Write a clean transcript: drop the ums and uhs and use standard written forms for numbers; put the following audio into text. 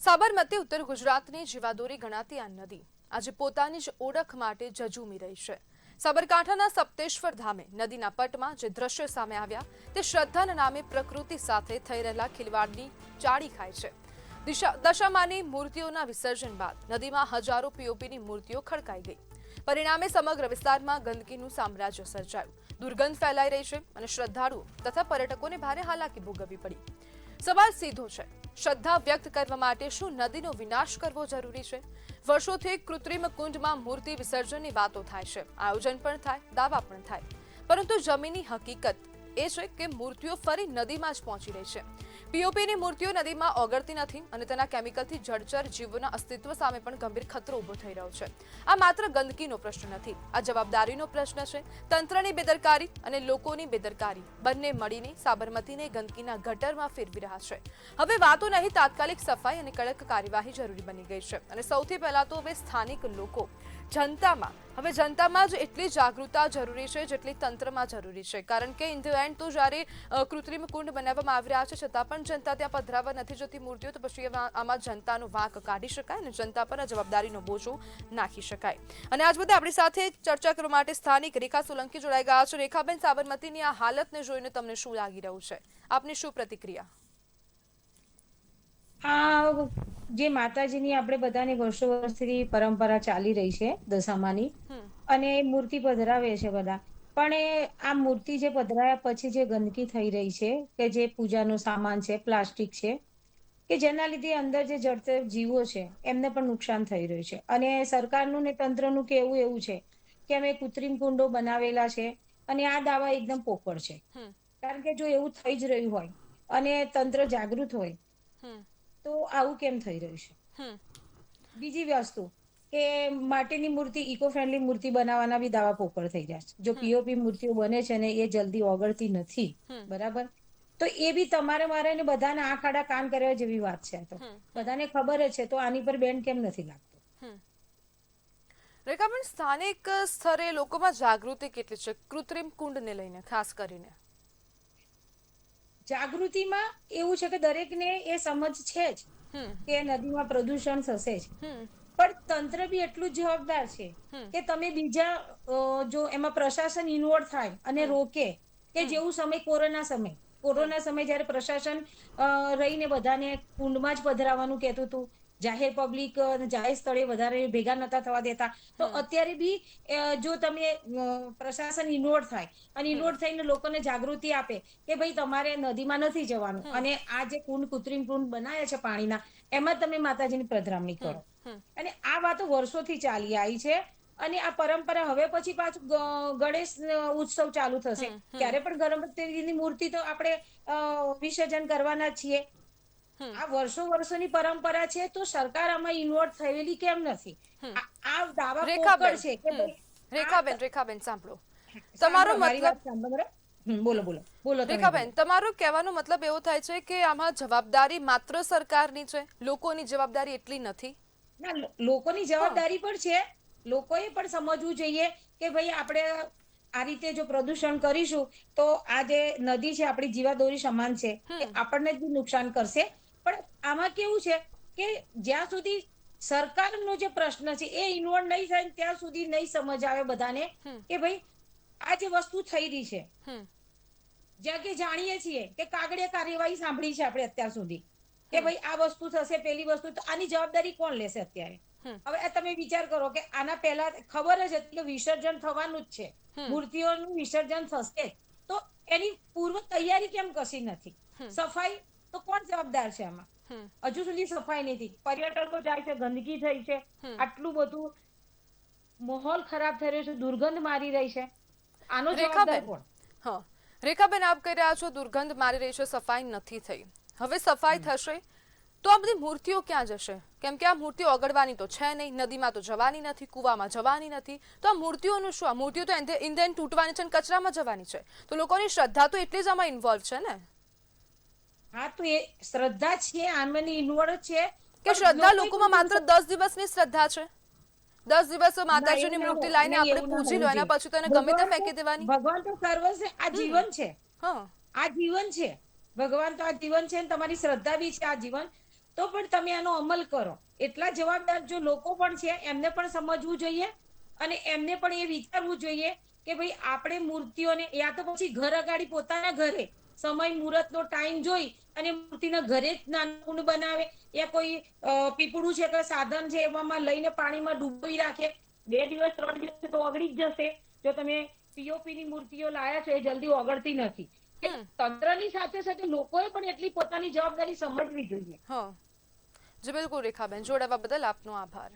સાબરમતી ઉત્તર ગુજરાતની જીવાદોરી ગણાતી આ નદી આજે પોતાની જ ઓળખ માટે ઝઝૂમી રહી છે। સાબરકાંઠાના સપ્તેશ્વર ધામે નદીના પટમાં જે દ્રશ્ય સામે આવ્યા તે શ્રદ્ધાના નામે પ્રકૃતિ સાથે થઈ રહેલા ખિલવાડની ચાળી ખાય છે। દશામાની મૂર્તિઓના વિસર્જન બાદ નદીમાં હજારો પીઓપીની મૂર્તિઓ ખડકાઈ ગઈ। પરિણામે સમગ્ર વિસ્તારમાં ગંદકીનું સામ્રાજ્ય સર્જાયું। દુર્ગંધ ફેલાઈ રહી છે અને શ્રદ્ધાળુઓ તથા પર્યટકોને ભારે હાલાકી ભોગવવી પડી। સવાલ સીધો છે, શ્રદ્ધા વ્યક્ત કરવા માટે શું નદીનો વિનાશ કરવો જરૂરી છે? વર્ષોથી કૃત્રિમ કુંડમાં મૂર્તિ વિસર્જનની વાતો થાય છે, આયોજન પણ થાય, દાવા પણ થાય, પરંતુ જમીની હકીકત એ છે કે મૂર્તિઓ ફરી નદીમાં જ પહોંચી રહી છે। પીઓપીની મૂર્તિઓ નદીમાં ઓગળતી નથી અને તેના કેમિકલથી જળચર જીવોના અસ્તિત્વ સામે પણ ગંભીર ખતરો ઊભો થઈ રહ્યો છે। આ માત્ર ગંદકીનો પ્રશ્ન નથી, આ જવાબદારીનો પ્રશ્ન છે। તંત્રની બેદરકારી અને લોકોની બેદરકારી બંને મળીને સાબરમતીને ગંદકીના ગટરમાં ફેરવી રહ્યા છે। હવે વાતો નહીં, તાત્કાલિક સફાઈ અને કડક કાર્યવાહી જરૂરી બની ગઈ છે અને સૌથી પહેલા તો હવે સ્થાનિક લોકો જનતામાં જ એટલી જાગૃતતા જરૂરી છે જેટલી તંત્રમાં જરૂરી છે। કારણ કે ઇન ધ એન્ડ તો જ્યારે કૃત્રિમ કુંડ બનાવવામાં આવી રહ્યા છે છતાં પણ જનતા ત્યાં પધરાવવા નથી જતી મૂર્તિઓ, તો પછી આમાં જનતાનો વાંક કાઢી શકાય અને જનતા પર જવાબદારીનો બોજો નાખી શકાય। અને આજ બધે આપણી સાથે ચર્ચા કરવા માટે સ્થાનિક રેખા સોલંકી જોડાઈ ગયા છે। રેખાબેન, સાબરમતીની આ હાલતને જોઈને તમને શું લાગી રહ્યું છે? આપની શું પ્રતિક્રિયા? આ જે માતાજીની આપણે બધાની વર્ષો વર્ષથી પરંપરા ચાલી રહી છે દશામાની, અને મૂર્તિ પધરાવે છે બધા, પણ આ મૂર્તિ જે પધરાયા પછી જે ગંદકી થઈ રહી છે કે જે પૂજાનો સામાન છે, પ્લાસ્ટિક છે, કે જેના લીધે અંદર જે જળચર જીવો છે એમને પણ નુકસાન થઈ રહ્યું છે। અને સરકારનું ને તંત્રનું કહેવું એવું છે કે અમે કૃત્રિમ કુંડો બનાવેલા છે અને આ દાવા એકદમ પોકળ છે। કારણ કે જો એવું થઈ જ રહ્યું હોય અને તંત્ર જાગૃત હોય તો આવું કેમ થઈ રહ્યું છે? બીજી વસ્તુ કે માટીની મૂર્તિ, ઇકો ફ્રેન્ડલી મૂર્તિ બનાવવાના બી દાવા પોકળ થઈ જાય છે। જો પીઓપી મૂર્તિઓ બને છે ને એ જલ્દી ઓગળતી નથી, બરાબર? તો એ બી તમારે મારે ને બધાને આંખ આડા કાન કરવા જેવી વાત છે। તો બધાને ખબર જ છે, તો આની પર બેન કેમ નથી લાગતો? રેખાબેન, સ્થાનિક સ્તરે લોકોમાં જાગૃતિ કેટલી છે કૃત્રિમ કુંડને લઈને? ખાસ કરીને જાગૃતિમાં એવું છે કે દરેકને એ સમજ છે જ કે નદીમાં પ્રદૂષણ થશે જ, પણ તંત્ર બી એટલું જ જવાબદાર છે કે તમે બીજા જો એમાં પ્રશાસન ઇન્વોલ્વ થાય અને રોકે, કે જેવું સમય કોરોના સમય જ્યારે પ્રશાસન રહીને બધાને કુંડમાં જ પધરાવાનું કહેતું હતું, જાહેર પબ્લિક જાહેર સ્થળે વધારે ભેગા નતા થવા દેતા, તો અત્યારે બી જો તમે પ્રશાસન ઇન્વોલ્વ થાય અને ઇન્વોલ્વ થઈને લોકોને જાગૃતિ આપે કે ભાઈ તમારે નદીમાં નથી જવાનું અને આ જે કૃત્રિમ કુંડ બનાવ્યા છે પાણીના, એમાં તમે માતાજીની પધરામણી કરો, અને આ વાતો વર્ષોથી ચાલી આવી છે। અને આ પરંપરા હવે પછી પાછું ગણેશ ઉત્સવ ચાલુ થશે ત્યારે પણ ગણપતિની મૂર્તિ તો આપણે વિસર્જન કરવાના છીએ। આ વર્ષોની પરંપરા છે, તો સરકાર આમાં ઇન્વોલ્વ થયેલી કેમ નથી? આ દાવા પોકળ છે કે રેખાબેન સાંભળો, તમારો મતલબ બોલો રેખાબેન, તમારો કહેવાનો મતલબ એવો થાય છે કે આમાં જવાબદારી માત્ર સરકારની છે, લોકોની જવાબદારી એટલી નથી? ના, લોકોની જવાબદારી પણ છે। લોકોએ પણ સમજવું જોઈએ કે ભાઈ આપણે આ રીતે જો પ્રદૂષણ કરીશું તો આ જે નદી છે આપણી જીવાદોરી સમાન છે, એ આપણને જ નુકસાન કરશે। પણ આમાં કેવું છે કે જ્યાં સુધી સરકારનો જે પ્રશ્ન છે એ ઇન્વોલ્વ નહીં થાય ત્યાં સુધી નહીં સમજ આવે બધાને કે ભાઈ આ જે વસ્તુ થઈ રહી છે, જ્યાં કે જાણીએ છીએ કે કાગળિયા કાર્યવાહી સાંભળી છે આપણે અત્યાર સુધી કે ભાઈ આ વસ્તુ થશે, પેલી વસ્તુ, તો આની જવાબદારી કોણ લેશે અત્યારે? હવે તમે વિચાર કરો કે આના પહેલા ખબર જ હતી કે વિસર્જન થવાનું જ છે, મૂર્તિઓનું વિસર્જન થશે, તો એની પૂર્વ તૈયારી કેમ કશી નથી? સફાઈ તો કોણ જવાબદાર છે આમાં? હજુ સુધી સફાઈ નથી, પર્યટકો જાય છે, ગંદકી થઈ છે, આટલું બધું માહોલ ખરાબ થઈ રહ્યો છે, દુર્ગંધ મારી રહી છે, આનો જવાબદાર કોણ? રેખાબેન, આપ કહી રહ્યા છો દુર્ગંધ મારી રહી છે, સફાઈ નથી થઈ, હવે સફાઈ થશે તો આ બધી મૂર્તિઓ ક્યાં જશે? કેમ કે આ મૂર્તિઓ ઓગળવાની તો છે નહીં, નદીમાં તો જવાની નથી, કૂવામાં જવાની નથી, તો આ મૂર્તિઓનું શું? આ મૂર્તિઓ તો ઇન્દેન તૂટવાની છે અને કચરામાં જવાની છે, તો લોકોની શ્રદ્ધા તો એટલી જ આમાં ઇન્વોલ્વ છે ને? હા, તો એ શ્રદ્ધા છે, આમાંની ઇન્વોલ્વ છે કે શ્રદ્ધા લોકોમાં માત્ર 10 દિવસની શ્રદ્ધા છે? 10 દિવસ માતાજીની મૂર્તિ લાવીને આપણે પૂજી લો, એના પછી તો એને ગમે તે ફેંકી દેવાની? ભગવાન તો સર્વસ્વ, આ જીવન છે, આ જીવન છે, ભગવાન તો આ જીવન છે, તમારી શ્રદ્ધા બી છે આ જીવન, તો પણ તમે આનો અમલ કરો. એટલા જવાબદાર જો લોકો પણ છે, એમને પણ સમજવું જોઈએ અને એમને પણ એ વિચારવું જોઈએ કે ભાઈ આપણે મૂર્તિઓને યા તો પછી ઘર અગાડી પોતાના ઘરે સમય મુહૂર્તનો ટાઈમ જોઈ અને મૂર્તિના ઘરે જ નાનું કુંડ બનાવે, યા કોઈ પીપળું છે કે સાધન છે એવામાં લઈને પાણીમાં ડૂબી રાખે. 2 દિવસ 3 દિવસ તો ઓગળી જ જશે. જો તમે પીઓપી ની મૂર્તિઓ લાયા છો એ જલ્દી ઓગળતી નથી. તંત્રની સાથે સાથે લોકોએ પણ એટલી પોતાની જવાબદારી સમજવી જોઈએ. જી બિલકુલ રેખાબેન, જોડાવા બદલ આપનો આભાર.